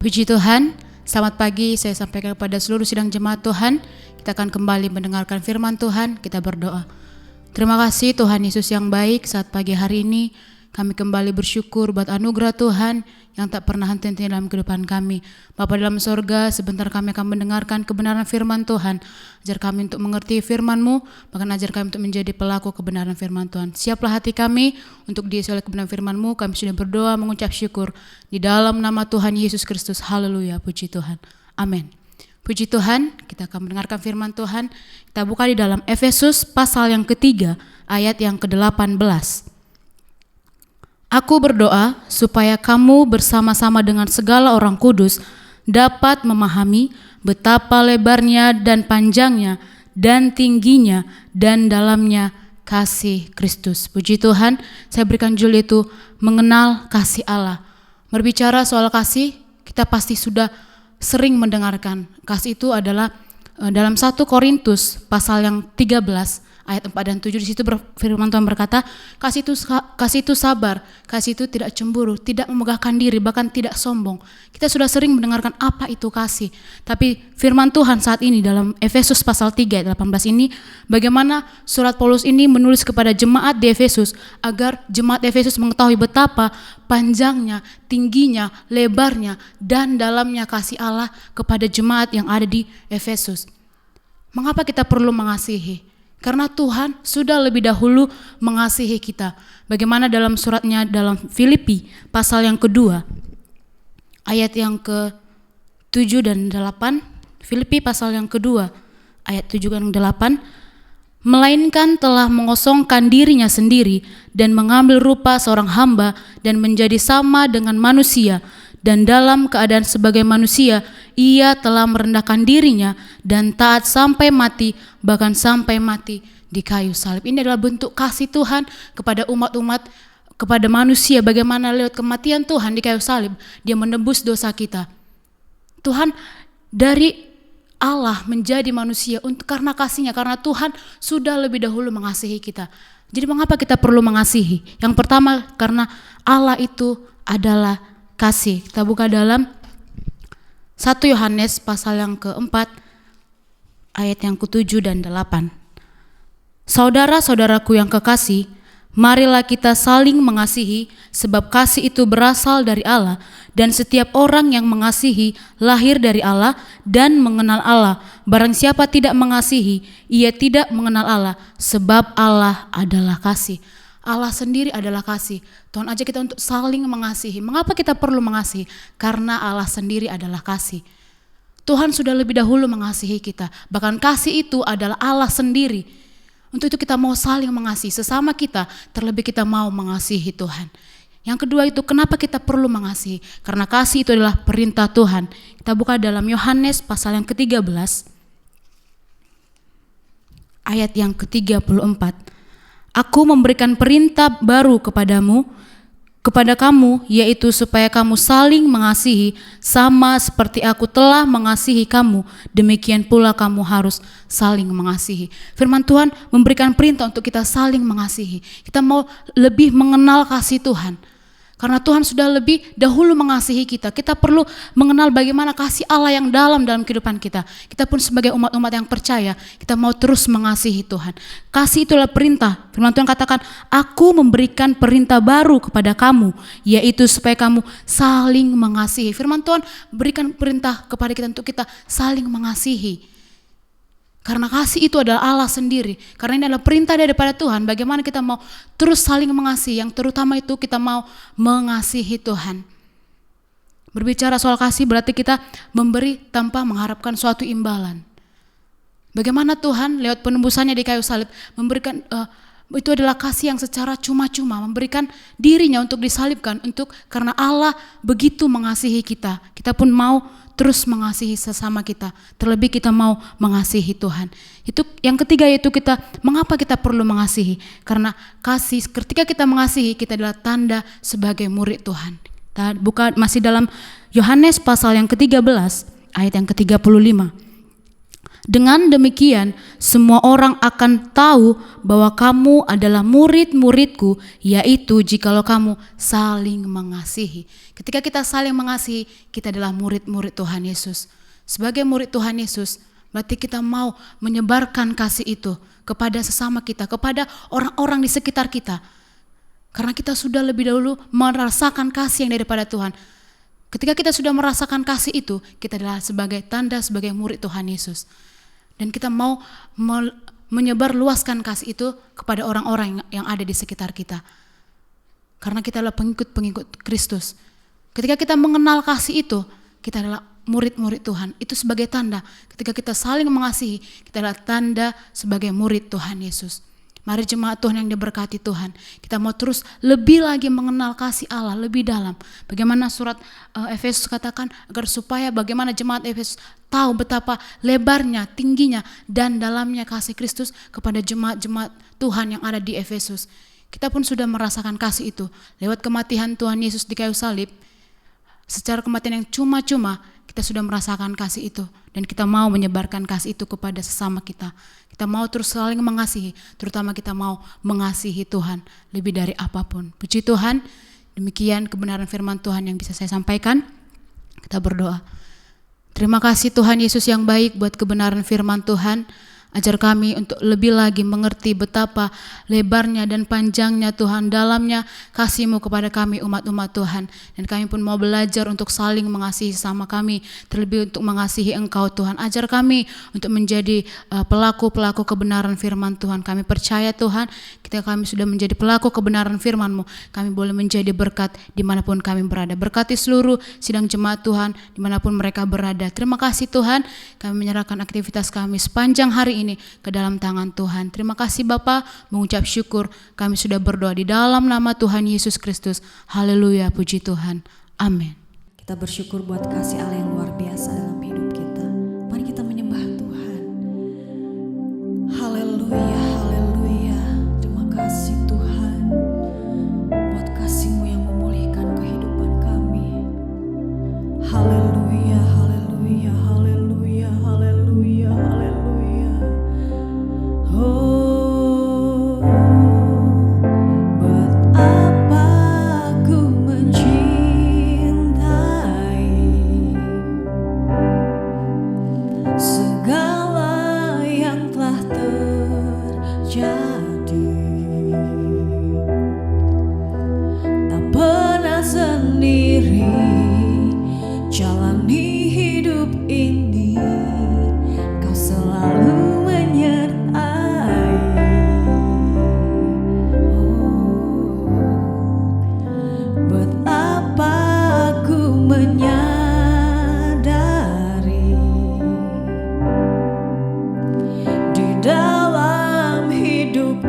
Puji Tuhan, selamat pagi saya sampaikan kepada seluruh sidang jemaat Tuhan. Kita akan kembali mendengarkan firman Tuhan, kita berdoa. Terima kasih Tuhan Yesus yang baik, saat pagi hari ini kami kembali bersyukur buat anugerah Tuhan yang tak pernah henti-henti dalam kehidupan kami. Bapa dalam sorga, sebentar kami akan mendengarkan kebenaran firman Tuhan. Ajar kami untuk mengerti firman-Mu, bahkan ajar kami untuk menjadi pelaku kebenaran firman Tuhan. Siaplah hati kami untuk diisi oleh kebenaran firman-Mu. Kami sudah berdoa mengucap syukur di dalam nama Tuhan Yesus Kristus. Haleluya, puji Tuhan. Amin. Puji Tuhan, kita akan mendengarkan firman Tuhan. Kita buka di dalam Efesus pasal yang ketiga, ayat yang ke-18. Aku berdoa supaya kamu bersama-sama dengan segala orang kudus dapat memahami betapa lebarnya dan panjangnya dan tingginya dan dalamnya kasih Kristus. Puji Tuhan, saya berikan judul itu mengenal kasih Allah. Berbicara soal kasih, kita pasti sudah sering mendengarkan. Kasih itu adalah dalam 1 Korintus pasal yang 13 ayat 4 dan 7, di situ firman Tuhan berkata, kasih itu sabar, kasih itu tidak cemburu, tidak memegahkan diri, bahkan tidak sombong. Kita sudah sering mendengarkan apa itu kasih. Tapi firman Tuhan saat ini dalam Efesus pasal 3 ayat 18 ini, bagaimana surat Paulus ini menulis kepada jemaat di Efesus agar jemaat Efesus mengetahui betapa panjangnya, tingginya, lebarnya, dan dalamnya kasih Allah kepada jemaat yang ada di Efesus. Mengapa kita perlu mengasihi? Karena Tuhan sudah lebih dahulu mengasihi kita. Bagaimana dalam suratnya dalam Filipi pasal yang kedua ayat yang ke-7 dan 8. Filipi pasal yang kedua ayat 7 dan 8. Melainkan telah mengosongkan dirinya sendiri dan mengambil rupa seorang hamba dan menjadi sama dengan manusia. Dan dalam keadaan sebagai manusia, ia telah merendahkan dirinya dan taat sampai mati, bahkan sampai mati di kayu salib. Ini adalah bentuk kasih Tuhan kepada umat-umat, kepada manusia. Bagaimana lewat kematian Tuhan di kayu salib, dia menebus dosa kita. Tuhan dari Allah menjadi manusia karena kasihnya, karena Tuhan sudah lebih dahulu mengasihi kita. Jadi mengapa kita perlu mengasihi? Yang pertama, karena Allah itu adalah kasih. Kita buka dalam 1 Yohanes pasal yang keempat ayat yang ke-7 dan 8. Saudara-saudaraku yang kekasih, marilah kita saling mengasihi, sebab kasih itu berasal dari Allah, dan setiap orang yang mengasihi lahir dari Allah dan mengenal Allah. Barang siapa tidak mengasihi, ia tidak mengenal Allah, sebab Allah adalah kasih. Allah sendiri adalah kasih. Tuhan ajak kita untuk saling mengasihi. Mengapa kita perlu mengasihi? Karena Allah sendiri adalah kasih. Tuhan sudah lebih dahulu mengasihi kita. Bahkan kasih itu adalah Allah sendiri. Untuk itu kita mau saling mengasihi sesama kita, terlebih kita mau mengasihi Tuhan. Yang kedua itu, kenapa kita perlu mengasihi? Karena kasih itu adalah perintah Tuhan. Kita buka dalam Yohanes pasal yang ke-13 ayat yang ke-34. Aku memberikan perintah baru kepada kamu, yaitu supaya kamu saling mengasihi, sama seperti aku telah mengasihi kamu, demikian pula kamu harus saling mengasihi. Firman Tuhan memberikan perintah untuk kita saling mengasihi. Kita mau lebih mengenal kasih Tuhan. Karena Tuhan sudah lebih dahulu mengasihi kita. Kita perlu mengenal bagaimana kasih Allah yang dalam kehidupan kita. Kita pun sebagai umat-umat yang percaya, kita mau terus mengasihi Tuhan. Kasih itulah perintah. Firman Tuhan katakan, aku memberikan perintah baru kepada kamu, yaitu supaya kamu saling mengasihi. Firman Tuhan berikan perintah kepada kita untuk kita saling mengasihi. Karena kasih itu adalah Allah sendiri. Karena ini adalah perintah daripada Tuhan. Bagaimana kita mau terus saling mengasihi. Yang terutama itu kita mau mengasihi Tuhan. Berbicara soal kasih berarti kita memberi tanpa mengharapkan suatu imbalan. Bagaimana Tuhan lewat penebusannya di kayu salib memberikan itu adalah kasih yang secara cuma-cuma, memberikan dirinya untuk disalibkan karena Allah begitu mengasihi kita. Kita pun mau terus mengasihi sesama kita, terlebih kita mau mengasihi Tuhan. Itu yang ketiga, yaitu mengapa kita perlu mengasihi? Karena kasih, ketika kita mengasihi, kita adalah tanda sebagai murid Tuhan. Kita buka masih dalam Yohanes pasal yang ke-13 ayat yang ke-35. Dengan demikian, semua orang akan tahu bahwa kamu adalah murid-muridku, yaitu jikalau kamu saling mengasihi. Ketika kita saling mengasihi, kita adalah murid-murid Tuhan Yesus. Sebagai murid Tuhan Yesus, berarti kita mau menyebarkan kasih itu kepada sesama kita, kepada orang-orang di sekitar kita. Karena kita sudah lebih dahulu merasakan kasih yang daripada Tuhan. Ketika kita sudah merasakan kasih itu, kita adalah sebagai tanda sebagai murid Tuhan Yesus. Dan kita mau menyebarluaskan kasih itu kepada orang-orang yang ada di sekitar kita. Karena kita adalah pengikut-pengikut Kristus. Ketika kita mengenal kasih itu, kita adalah murid-murid Tuhan. Itu sebagai tanda. Ketika kita saling mengasihi, kita adalah tanda sebagai murid Tuhan Yesus. Mari jemaat Tuhan yang diberkati Tuhan, kita mau terus lebih lagi mengenal kasih Allah lebih dalam. Bagaimana surat Efesus katakan, agar supaya bagaimana jemaat Efesus tahu betapa lebarnya, tingginya, dan dalamnya kasih Kristus kepada jemaat-jemaat Tuhan yang ada di Efesus. Kita pun sudah merasakan kasih itu lewat kematian Tuhan Yesus di kayu salib. Secara kematian yang cuma-cuma, kita sudah merasakan kasih itu. Dan kita mau menyebarkan kasih itu kepada sesama kita. Kita mau terus saling mengasihi, terutama kita mau mengasihi Tuhan lebih dari apapun. Puji Tuhan, demikian kebenaran firman Tuhan yang bisa saya sampaikan. Kita berdoa. Terima kasih Tuhan Yesus yang baik buat kebenaran firman Tuhan. Ajar kami untuk lebih lagi mengerti betapa lebarnya dan panjangnya Tuhan, dalamnya kasih-Mu kepada kami umat-umat Tuhan. Dan kami pun mau belajar untuk saling mengasihi sama kami, terlebih untuk mengasihi Engkau Tuhan. Ajar kami untuk menjadi pelaku-pelaku kebenaran firman Tuhan. Kami percaya Tuhan, ketika kami sudah menjadi pelaku kebenaran firman-Mu, kami boleh menjadi berkat dimanapun kami berada. Berkati seluruh sidang jemaat Tuhan dimanapun mereka berada. Terima kasih Tuhan, kami menyerahkan aktivitas kami sepanjang hari ini ke dalam tangan Tuhan. Terima kasih Bapa, mengucap syukur kami sudah berdoa di dalam nama Tuhan Yesus Kristus. Haleluya, puji Tuhan. Amin. Kita bersyukur buat kasih Allah yang luar biasa dalam hidup kita. Mari kita menyembah Tuhan. Haleluya, haleluya. Terima kasih Tuhan buat kasih-Mu yang memulihkan kehidupan kami. Haleluya, haleluya, haleluya, haleluya, haleluya. Oh, betapa ku mencintai segala yang telah terjadi. Tak pernah sendiri jalani hidup ini, Kau selalu menyertai. Betapa aku menyadari di dalam hidup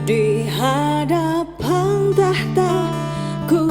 di hadapan tahta ku